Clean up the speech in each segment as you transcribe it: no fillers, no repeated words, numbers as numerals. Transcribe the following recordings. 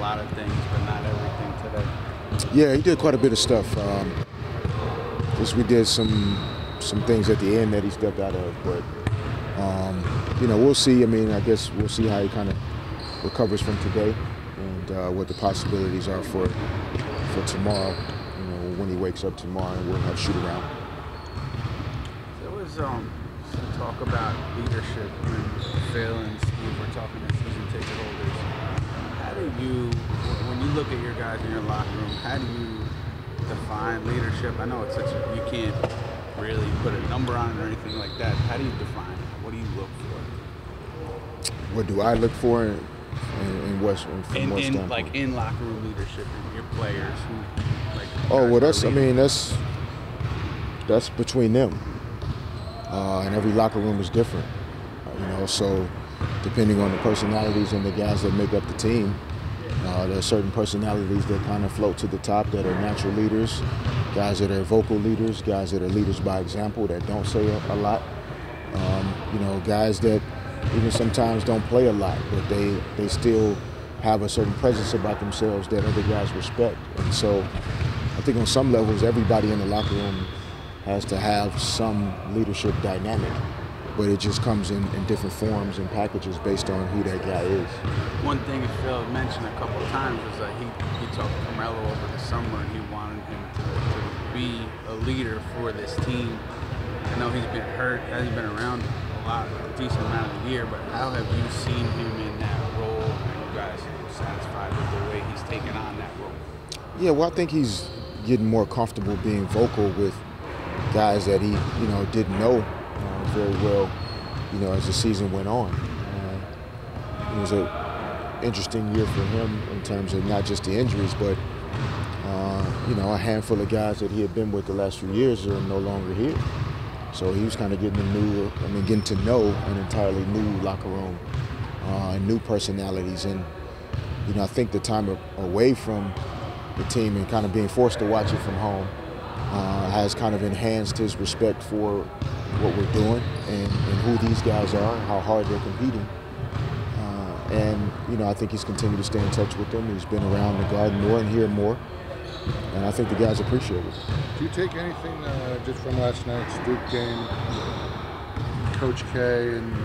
lot of things, but not everything today. Yeah, he did quite a bit of stuff. Just we did some things at the end that he stepped out of, but you know, we'll see. I mean, I guess we'll see how he kind of recovers from today and what the possibilities are for tomorrow. You know, when he wakes up tomorrow, and we'll have shoot around. There was some talk about leadership when Phil and Steve were talking to season ticket holders. How do you, when you look at your guys in your locker room, how do you define leadership? I know it's such a, you can't really put a number on it or anything like that. How do you define it? What do you look for? What do I look for in West? In like in locker room leadership, your players who like. Oh well, that's. I mean, that's between them. And every locker room is different, you know. So depending on the personalities and the guys that make up the team, there are certain personalities that kind of float to the top that are natural leaders, guys that are vocal leaders, guys that are leaders by example that don't say a lot. You know, guys that even sometimes don't play a lot, but they still have a certain presence about themselves that other guys respect. And so I think on some levels, everybody in the locker room has to have some leadership dynamic, but it just comes in different forms and packages based on who that guy is. One thing Phil mentioned a couple of times was that he talked to Carmelo over the summer and he wanted him to be a leader for this team. I know he's been hurt, hasn't been around a decent amount of the year, but how have you seen him in that role? Are you guys satisfied with the way he's taken on that role? Yeah, well, I think he's getting more comfortable being vocal with guys that he, you know, didn't know very well, you know, as the season went on. It was an interesting year for him in terms of not just the injuries, but you know, a handful of guys that he had been with the last few years are no longer here. So he was kind of getting to know an entirely new locker room, and new personalities. And you know, I think the time away from the team and kind of being forced to watch it from home has kind of enhanced his respect for what we're doing and who these guys are, how hard they're competing. And you know, I think he's continued to stay in touch with them. He's been around the Garden more and here more, and I think the guys appreciate it. Do you take anything just from last night's Duke game, Coach K and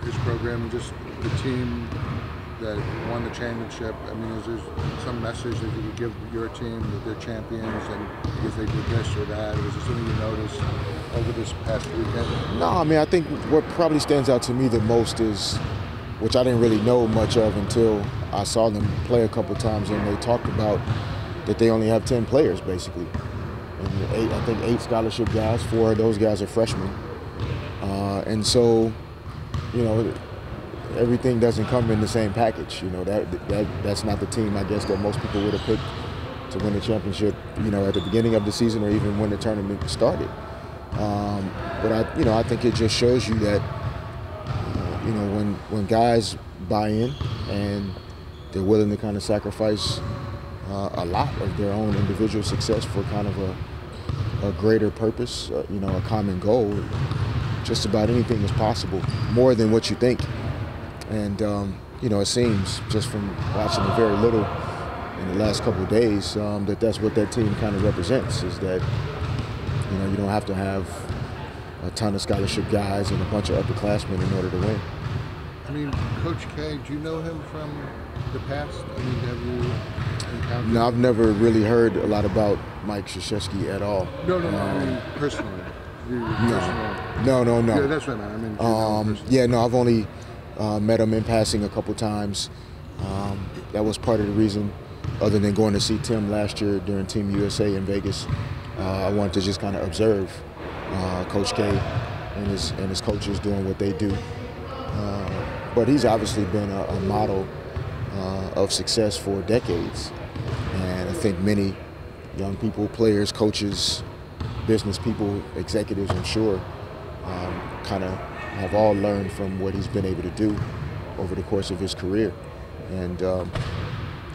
his program, and just the team that won the championship? I mean, is there some message that you could give your team that they're champions and if they did this or that? Was there something you noticed over this past weekend? No, I mean, I think what probably stands out to me the most is, which I didn't really know much of until I saw them play a couple times, and they talked about that they only have 10 players basically. And I think 8 scholarship guys, 4 of those guys are freshmen. And so, you know, everything doesn't come in the same package. You know, that's not the team, I guess, that most people would have picked to win the championship, you know, at the beginning of the season or even when the tournament started. But I think it just shows you that, you know, when guys buy in and they're willing to kind of sacrifice a lot of their own individual success for kind of a greater purpose, you know, a common goal, just about anything is possible, more than what you think. And, you know, it seems just from watching it very little in the last couple of days that that's what that team kind of represents, is that, you know, you don't have to have a ton of scholarship guys and a bunch of upperclassmen in order to win. I mean, Coach K, do you know him from the past? I mean, have you encountered him? No, I've never really heard a lot about Mike Krzyzewski at all. No, I mean, personally. No. Yeah, that's what I meant. I mean, yeah, no, I've only met him in passing a couple times. That was part of the reason, other than going to see Tim last year during Team USA in Vegas. I wanted to just kind of observe Coach K and his coaches doing what they do. But he's obviously been a model of success for decades. And I think many young people, players, coaches, business people, executives, I'm sure, kind of have all learned from what he's been able to do over the course of his career. And,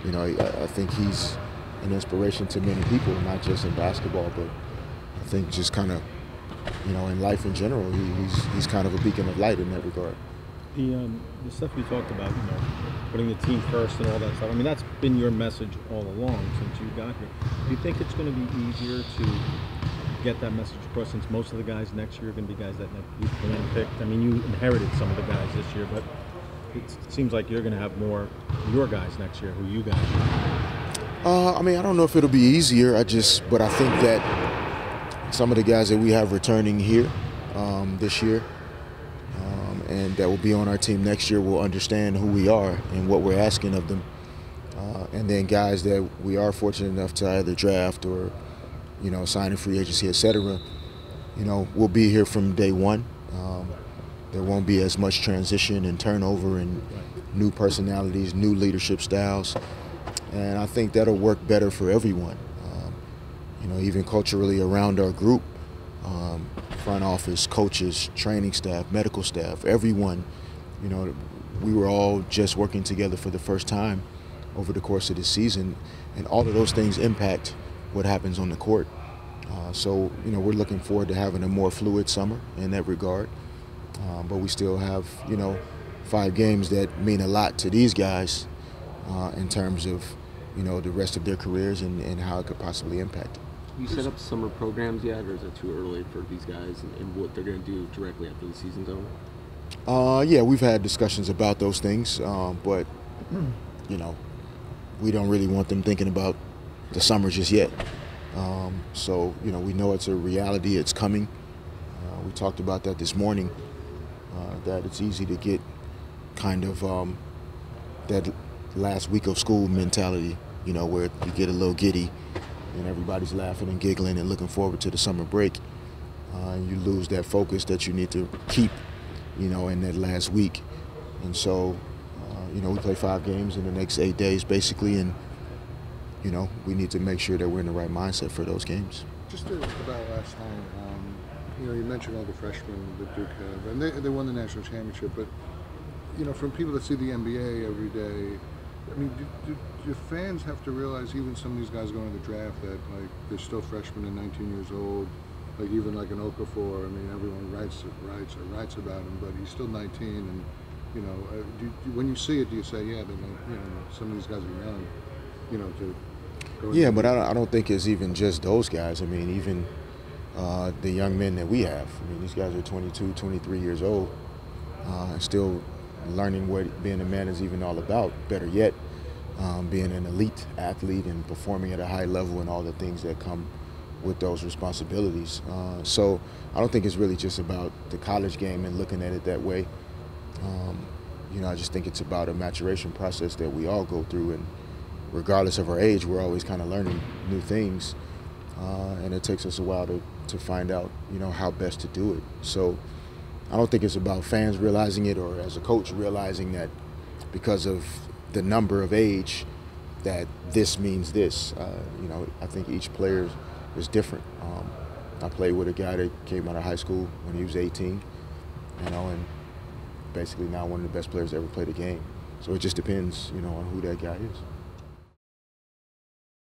you know, I think he's an inspiration to many people, not just in basketball, but I think just kind of, you know, in life in general, he's kind of a beacon of light in that regard. The stuff you talked about, putting the team first and all that stuff. I mean, that's been your message all along since you got here. Do you think it's going to be easier to get that message across since most of the guys next year are going to be guys that you've handpicked? I mean, you inherited some of the guys this year, but it seems like you're going to have more your guys next year who you guys are. I mean, I don't know if it'll be easier. But I think that some of the guys that we have returning here this year and that will be on our team next year will understand who we are and what we're asking of them. And then guys that we are fortunate enough to either draft or, sign in free agency, et cetera, we'll be here from day one. There won't be as much transition and turnover and new personalities, new leadership styles. And I think that'll work better for everyone. Even culturally around our group, front office, coaches, training staff, medical staff, everyone, we were all just working together for the first time over the course of the season. And all of those things impact what happens on the court. So we're looking forward to having a more fluid summer in that regard. But we still have, 5 games that mean a lot to these guys in terms of, the rest of their careers and how it could possibly impact them. You set up summer programs yet, or is it too early for these guys and what they're going to do directly after the season's over? Yeah, we've had discussions about those things, but, we don't really want them thinking about the summer just yet. So, we know it's a reality, it's coming. We talked about that this morning, that it's easy to get kind of that last week of school mentality, where you get a little giddy and everybody's laughing and giggling and looking forward to the summer break. And you lose that focus that you need to keep, in that last week. And so, we play 5 games in the next 8 days basically, and, we need to make sure that we're in the right mindset for those games. Just about last night, you mentioned all the freshmen that Duke have, and they won the national championship, but, from people that see the NBA every day, I mean, do fans have to realize, even some of these guys going to the draft, that they're still freshmen and 19 years old? Even an Okafor, I mean, everyone writes about him, but he's still 19. And when you see it, do you say, yeah, some of these guys are young, to go? Yeah, but I don't think it's even just those guys. I mean, even the young men that we have. I mean, these guys are 22, 23 years old, still learning what being a man is even all about. Better yet, being an elite athlete and performing at a high level and all the things that come with those responsibilities. So I don't think it's really just about the college game and looking at it that way. I just think it's about a maturation process that we all go through, and regardless of our age, we're always kind of learning new things, and it takes us a while to find out, how best to do it. So I don't think it's about fans realizing it or as a coach realizing that because of the number of age that this means this. I think each player is different. I played with a guy that came out of high school when he was 18, and basically now one of the best players to ever play the game. So it just depends, on who that guy is.